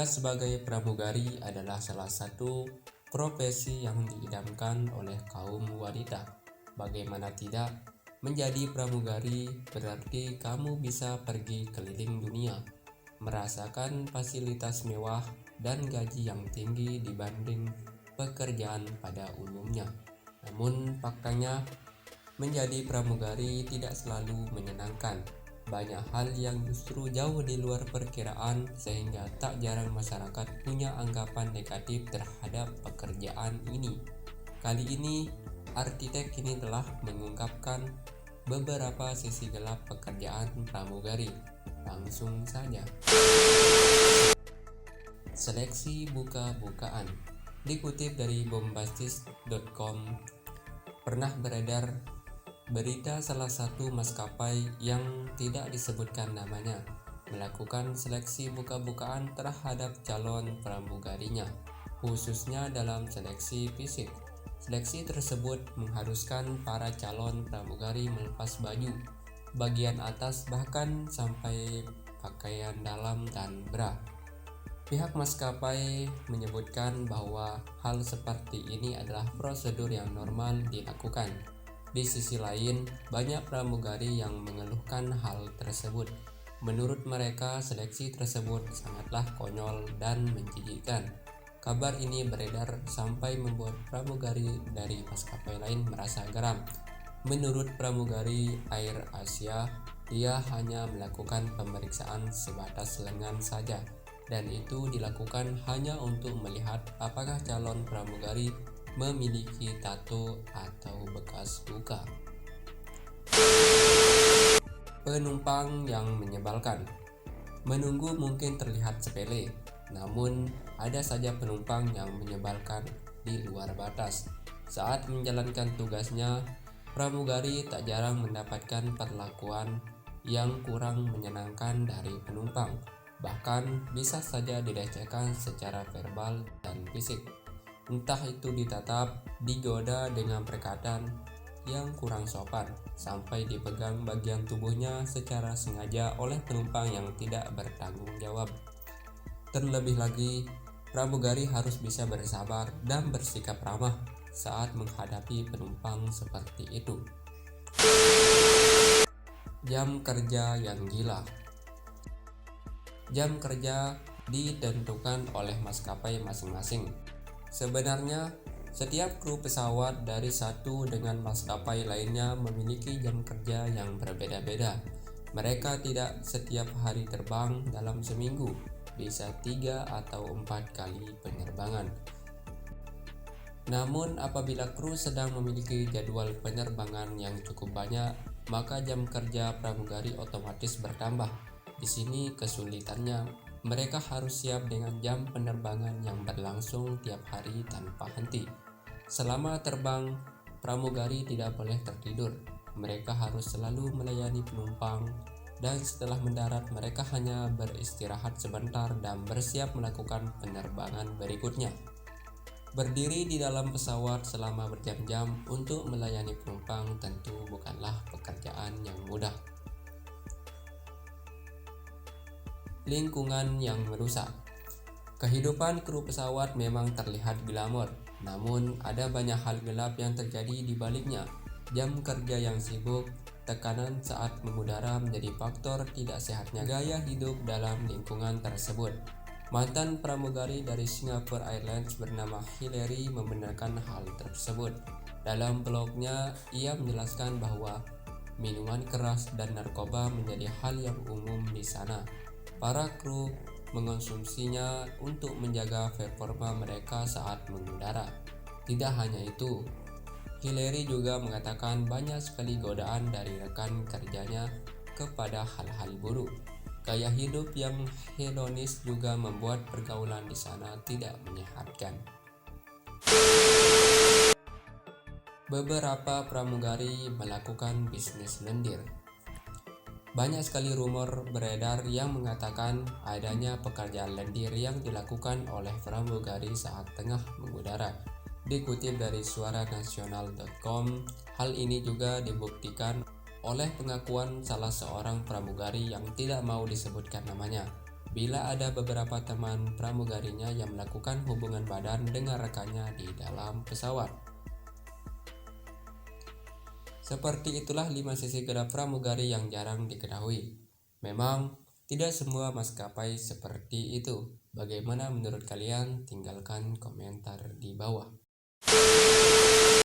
sebagai pramugari adalah salah satu profesi yang diidamkan oleh kaum wanita. Bagaimana tidak, menjadi pramugari berarti kamu bisa pergi keliling dunia, merasakan fasilitas mewah dan gaji yang tinggi dibanding pekerjaan pada umumnya. Namun faktanya, menjadi pramugari tidak selalu menyenangkan. Banyak hal yang justru jauh di luar perkiraan, sehingga tak jarang masyarakat punya anggapan negatif terhadap pekerjaan ini. Kali ini, arsitek ini telah mengungkapkan beberapa sisi gelap pekerjaan pramugari. Langsung saja. Seleksi buka-bukaan. Dikutip dari bombastis.com, pernah beredar berita salah satu maskapai yang tidak disebutkan namanya melakukan seleksi buka-bukaan terhadap calon pramugarinya, khususnya dalam seleksi fisik. Seleksi tersebut mengharuskan para calon pramugari melepas baju bagian atas bahkan sampai pakaian dalam dan bra. Pihak maskapai menyebutkan bahwa hal seperti ini adalah prosedur yang normal dilakukan. Di sisi lain, banyak pramugari yang mengeluhkan hal tersebut. Menurut mereka, seleksi tersebut sangatlah konyol dan menjijikkan. Kabar ini beredar sampai membuat pramugari dari maskapai lain merasa geram. Menurut pramugari Air Asia, dia hanya melakukan pemeriksaan sebatas lengan saja, dan itu dilakukan hanya untuk melihat apakah calon pramugari memiliki tato atau bekas luka. Penumpang yang menyebalkan. Menunggu mungkin terlihat sepele, namun ada saja penumpang yang menyebalkan di luar batas. Saat menjalankan tugasnya, pramugari tak jarang mendapatkan perlakuan yang kurang menyenangkan dari penumpang. Bahkan bisa saja dilecehkan secara verbal dan fisik. Entah itu ditatap, digoda dengan perkataan yang kurang sopan, sampai dipegang bagian tubuhnya secara sengaja oleh penumpang yang tidak bertanggung jawab. Terlebih lagi, pramugari harus bisa bersabar dan bersikap ramah saat menghadapi penumpang seperti itu. Jam kerja yang gila. Jam kerja ditentukan oleh maskapai masing-masing. Sebenarnya, setiap kru pesawat dari satu dengan maskapai lainnya memiliki jam kerja yang berbeda-beda. Mereka tidak setiap hari terbang dalam seminggu, bisa 3 atau 4 kali penerbangan. Namun apabila kru sedang memiliki jadwal penerbangan yang cukup banyak, maka jam kerja pramugari otomatis bertambah. Di sini kesulitannya, mereka harus siap dengan jam penerbangan yang berlangsung tiap hari tanpa henti. Selama terbang, pramugari tidak boleh tertidur. Mereka harus selalu melayani penumpang, dan setelah mendarat mereka hanya beristirahat sebentar dan bersiap melakukan penerbangan berikutnya. Berdiri di dalam pesawat selama berjam-jam untuk melayani penumpang tentu bukanlah pekerjaan yang mudah. Lingkungan yang merusak. Kehidupan kru pesawat memang terlihat glamor, namun ada banyak hal gelap yang terjadi di baliknya. Jam kerja yang sibuk, tekanan saat mengudara menjadi faktor tidak sehatnya gaya hidup dalam lingkungan tersebut. Mantan pramugari dari Singapore Airlines bernama Hillary membenarkan hal tersebut. Dalam blognya, ia menjelaskan bahwa minuman keras dan narkoba menjadi hal yang umum di sana. Para kru mengonsumsinya untuk menjaga performa mereka saat mengudara. Tidak hanya itu, Hillary juga mengatakan banyak sekali godaan dari rekan kerjanya kepada hal-hal buruk. Gaya hidup yang hedonis juga membuat pergaulan di sana tidak menyehatkan. Beberapa pramugari melakukan bisnis lendir. Banyak sekali rumor beredar yang mengatakan adanya pekerjaan lendir yang dilakukan oleh pramugari saat tengah mengudara. Dikutip dari suaranasional.com, hal ini juga dibuktikan oleh pengakuan salah seorang pramugari yang tidak mau disebutkan namanya. bila ada beberapa teman pramugarinya yang melakukan hubungan badan dengan rekannya di dalam pesawat. Seperti itulah 5 sisi gelap pramugari yang jarang diketahui. Memang tidak semua maskapai seperti itu. Bagaimana menurut kalian? Tinggalkan komentar di bawah.